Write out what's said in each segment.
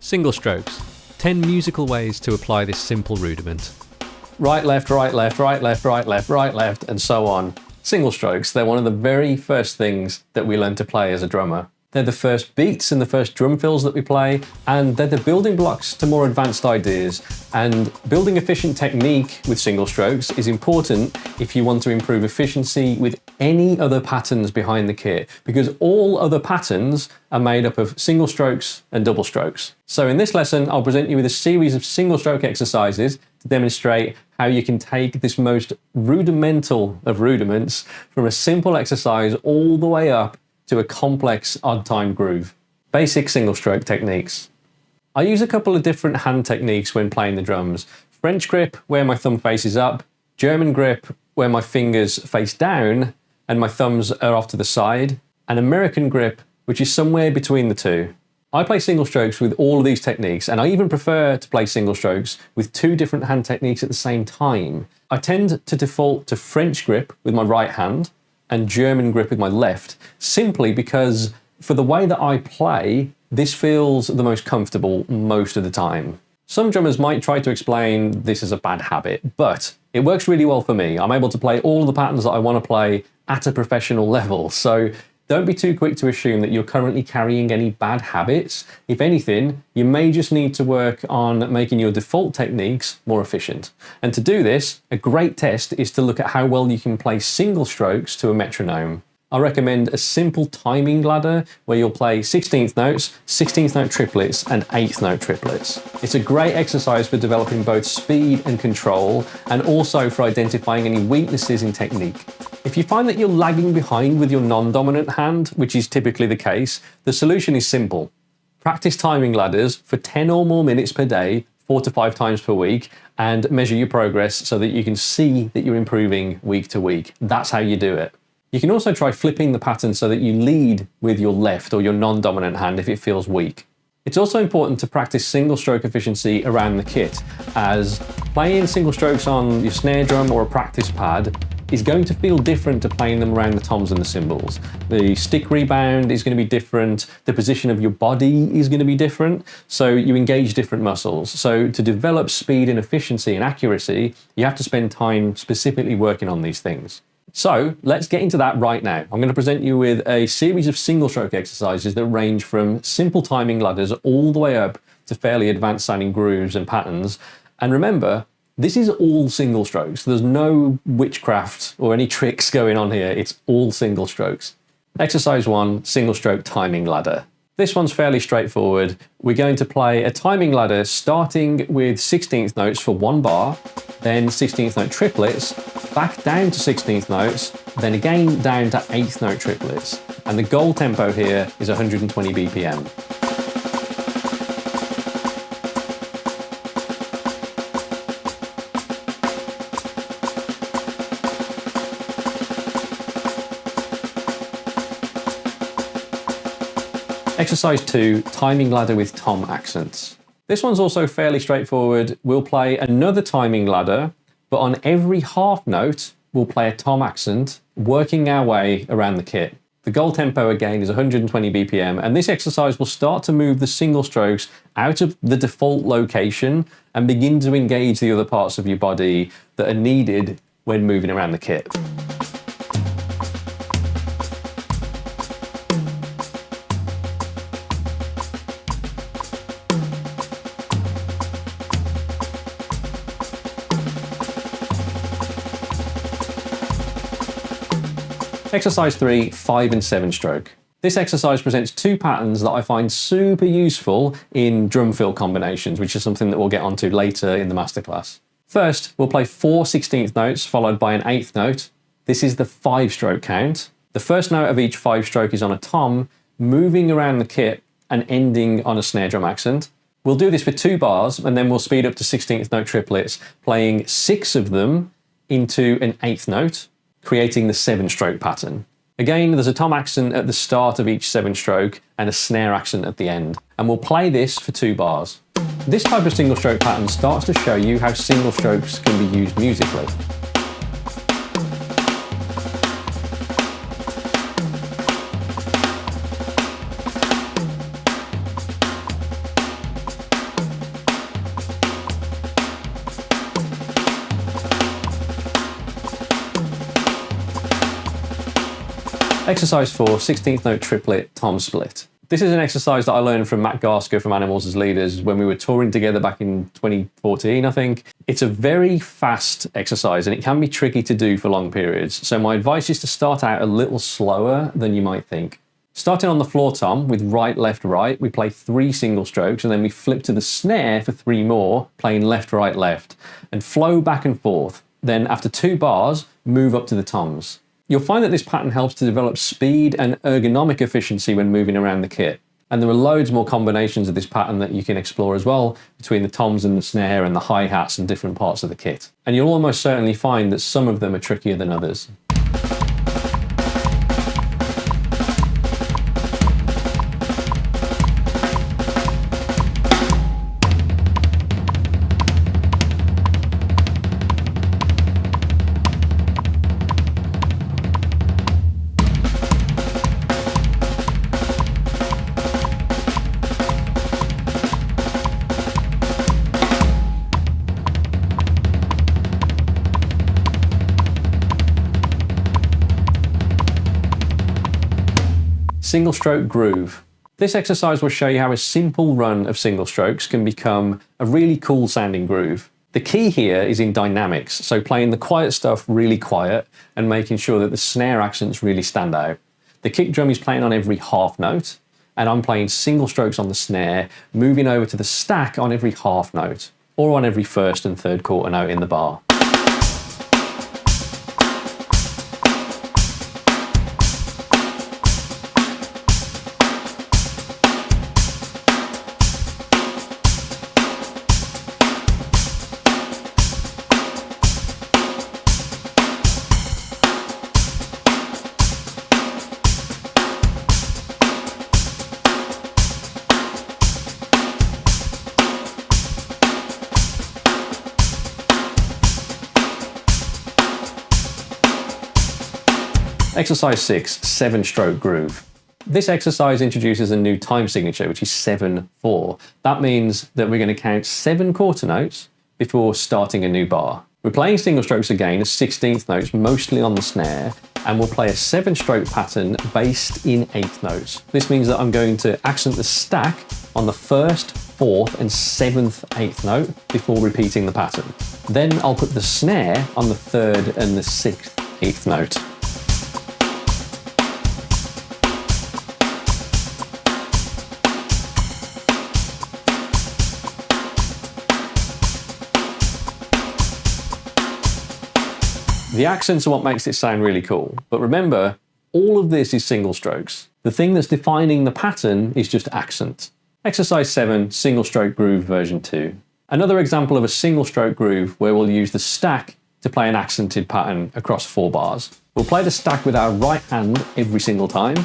Single strokes. 10 musical ways to apply this simple rudiment. Right, left, right, left, right, left, right, left, right, left, and so on. Single strokes, they're one of the very first things that we learn to play as a drummer. They're the first beats and the first drum fills that we play, and they're the building blocks to more advanced ideas. And building efficient technique with single strokes is important if you want to improve efficiency with any other patterns behind the kit, because all other patterns are made up of single strokes and double strokes. So in this lesson, I'll present you with a series of single stroke exercises to demonstrate how you can take this most rudimental of rudiments from a simple exercise all the way up to a complex odd time groove. Basic single stroke techniques. I use a couple of different hand techniques when playing the drums. French grip, where my thumb faces up, German grip, where my fingers face down and my thumbs are off to the side, and American grip, which is somewhere between the two. I play single strokes with all of these techniques, and I even prefer to play single strokes with two different hand techniques at the same time. I tend to default to French grip with my right hand and German grip with my left, simply because for the way that I play, this feels the most comfortable most of the time. Some drummers might try to explain this as a bad habit, but it works really well for me. I'm able to play all the patterns that I want to play at a professional level, so don't be too quick to assume that you're currently carrying any bad habits. If anything, you may just need to work on making your default techniques more efficient. And to do this, a great test is to look at how well you can play single strokes to a metronome. I recommend a simple timing ladder where you'll play 16th notes, 16th note triplets, and 8th note triplets. It's a great exercise for developing both speed and control, and also for identifying any weaknesses in technique. If you find that you're lagging behind with your non-dominant hand, which is typically the case, the solution is simple. Practice timing ladders for 10 or more minutes per day, 4 to 5 times per week, and measure your progress so that you can see that you're improving week to week. That's how you do it. You can also try flipping the pattern so that you lead with your left or your non-dominant hand if it feels weak. It's also important to practice single stroke efficiency around the kit, as playing single strokes on your snare drum or a practice pad is going to feel different to playing them around the toms and the cymbals. The stick rebound is going to be different, the position of your body is going to be different, so you engage different muscles. So to develop speed and efficiency and accuracy, you have to spend time specifically working on these things. So let's get into that right now. I'm going to present you with a series of single stroke exercises that range from simple timing ladders all the way up to fairly advanced sounding grooves and patterns. And remember, this is all single strokes. There's no witchcraft or any tricks going on here. It's all single strokes. Exercise 1, single stroke timing ladder. This one's fairly straightforward. We're going to play a timing ladder starting with 16th notes for 1 bar, then 16th note triplets, back down to 16th notes, then again down to 8th note triplets. And the goal tempo here is 120 BPM. Exercise 2, timing ladder with tom accents. This one's also fairly straightforward. We'll play another timing ladder, but on every half note, we'll play a tom accent, working our way around the kit. The goal tempo again is 120 BPM, and this exercise will start to move the single strokes out of the default location and begin to engage the other parts of your body that are needed when moving around the kit. Exercise 3, 5 and 7 stroke. This exercise presents two patterns that I find super useful in drum fill combinations, which is something that we'll get onto later in the masterclass. First, we'll play 4 16th notes followed by an 8th note. This is the 5 stroke count. The first note of each 5 stroke is on a tom, moving around the kit and ending on a snare drum accent. We'll do this for 2 bars, and then we'll speed up to 16th note triplets, playing 6 of them into an 8th note, creating the 7 stroke pattern. Again, there's a tom accent at the start of each 7 stroke and a snare accent at the end. And we'll play this for 2 bars. This type of single stroke pattern starts to show you how single strokes can be used musically. Exercise 4, 16th note triplet tom split. This is an exercise that I learned from Matt Garsker from Animals as Leaders when we were touring together back in 2014, I think. It's a very fast exercise and it can be tricky to do for long periods. So my advice is to start out a little slower than you might think. Starting on the floor tom with right, left, right, we play 3 single strokes and then we flip to the snare for 3 more, playing left, right, left, and flow back and forth. Then after 2 bars, move up to the toms. You'll find that this pattern helps to develop speed and ergonomic efficiency when moving around the kit. And there are loads more combinations of this pattern that you can explore as well, between the toms and the snare and the hi-hats and different parts of the kit. And you'll almost certainly find that some of them are trickier than others. Single stroke groove. This exercise will show you how a simple run of single strokes can become a really cool sounding groove. The key here is in dynamics, so playing the quiet stuff really quiet and making sure that the snare accents really stand out. The kick drum is playing on every half note, and I'm playing single strokes on the snare, moving over to the stack on every half note, or on every first and third quarter note in the bar. Exercise 6, 7-stroke groove. This exercise introduces a new time signature, which is 7/4. That means that we're going to count 7 quarter notes before starting a new bar. We're playing single strokes again as 16th notes, mostly on the snare, and we'll play a 7-stroke pattern based in 8th notes. This means that I'm going to accent the stack on the 1st, 4th, and 7th 8th note before repeating the pattern. Then I'll put the snare on the 3rd and the 6th 8th note. The accents are what makes it sound really cool. But remember, all of this is single strokes. The thing that's defining the pattern is just accent. Exercise 7, single stroke groove version 2. Another example of a single stroke groove where we'll use the stack to play an accented pattern across 4 bars. We'll play the stack with our right hand every single time.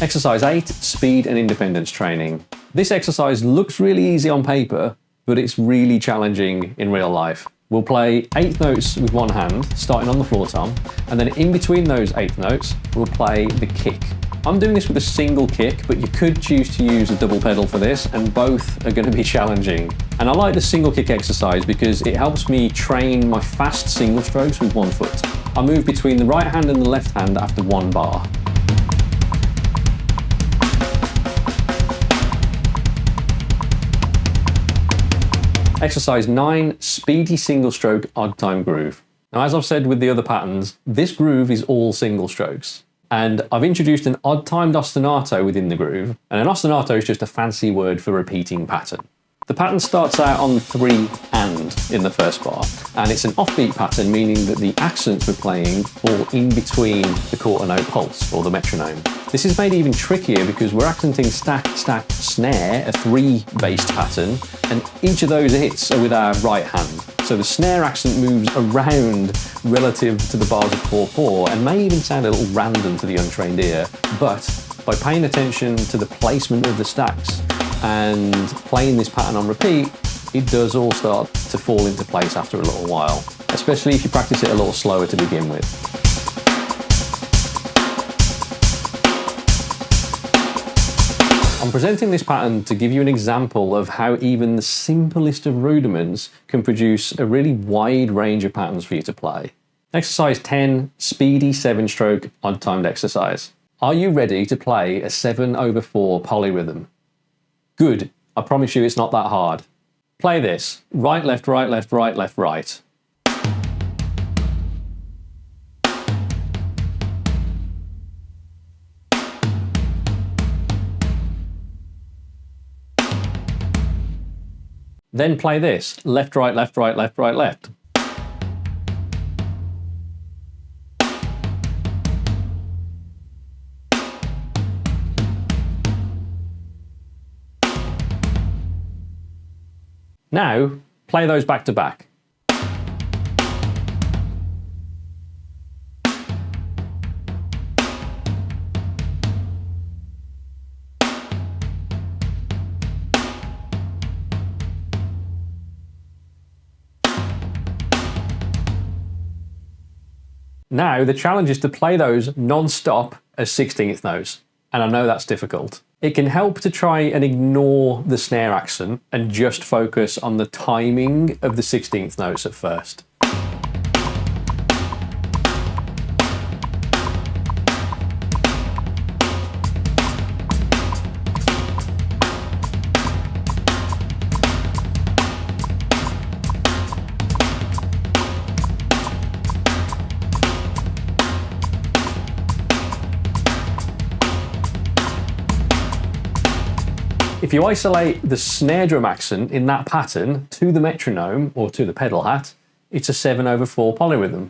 Exercise 8, speed and independence training. This exercise looks really easy on paper, but it's really challenging in real life. We'll play 8 notes with one hand, starting on the floor tom, and then in between those 8 notes, we'll play the kick. I'm doing this with a single kick, but you could choose to use a double pedal for this, and both are going to be challenging. And I like the single kick exercise because it helps me train my fast single strokes with one foot. I move between the right hand and the left hand after 1 bar. Exercise 9, speedy single stroke odd time groove. Now, as I've said with the other patterns, this groove is all single strokes. And I've introduced an odd timed ostinato within the groove, and an ostinato is just a fancy word for repeating pattern. The pattern starts out on 3 and in the first bar, and it's an offbeat pattern, meaning that the accents we're playing fall in between the quarter note pulse, or the metronome. This is made even trickier because we're accenting stack, stack, snare, a 3-based pattern, and each of those hits are with our right hand. So the snare accent moves around relative to the bars of 4/4 and may even sound a little random to the untrained ear, but by paying attention to the placement of the stacks and playing this pattern on repeat, it does all start to fall into place after a little while, especially if you practice it a little slower to begin with. presenting this pattern to give you an example of how even the simplest of rudiments can produce a really wide range of patterns for you to play. Exercise 10, speedy 7-stroke odd-timed exercise. Are you ready to play a 7/4 polyrhythm? Good, I promise you it's not that hard. Play this, right, left, right, left, right, left, right. Then play this, left, right, left, right, left, right, left. Now, play those back to back. Now, the challenge is to play those non-stop as 16th notes, and I know that's difficult. It can help to try and ignore the snare accent and just focus on the timing of the 16th notes at first. If you isolate the snare drum accent in that pattern to the metronome or to the pedal hat, it's a 7/4 polyrhythm.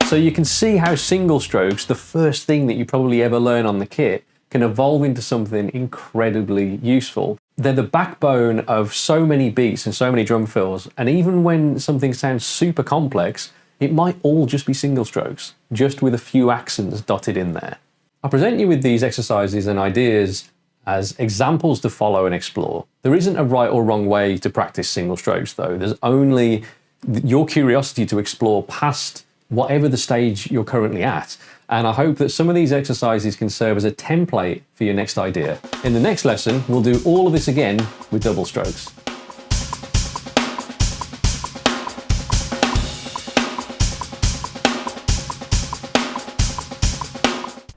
So you can see how single strokes, the first thing that you probably ever learn on the kit, can evolve into something incredibly useful. They're the backbone of so many beats and so many drum fills, and even when something sounds super complex, it might all just be single strokes, just with a few accents dotted in there. I present you with these exercises and ideas as examples to follow and explore. There isn't a right or wrong way to practice single strokes though. There's only your curiosity to explore past whatever the stage you're currently at. And I hope that some of these exercises can serve as a template for your next idea. In the next lesson, we'll do all of this again with double strokes.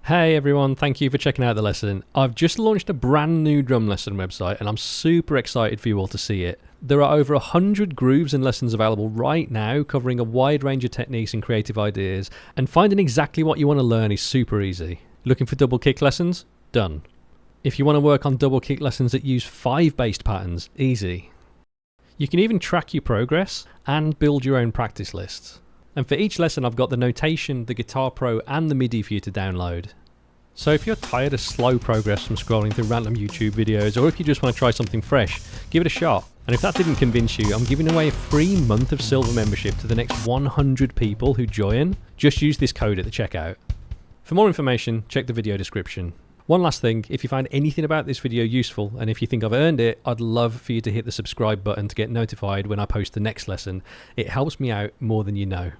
Hey everyone, thank you for checking out the lesson. I've just launched a brand new drum lesson website and I'm super excited for you all to see it. There are over 100 grooves and lessons available right now, covering a wide range of techniques and creative ideas, and finding exactly what you want to learn is super easy. Looking for double kick lessons? Done. If you want to work on double kick lessons that use 5-based patterns? Easy. You can even track your progress and build your own practice lists. And for each lesson I've got the notation, the Guitar Pro and the MIDI for you to download. So if you're tired of slow progress from scrolling through random YouTube videos, or if you just want to try something fresh, give it a shot. And if that didn't convince you, I'm giving away a free month of silver membership to the next 100 people who join. Just use this code at the checkout. For more information, check the video description. One last thing, if you find anything about this video useful, and if you think I've earned it, I'd love for you to hit the subscribe button to get notified when I post the next lesson. It helps me out more than you know.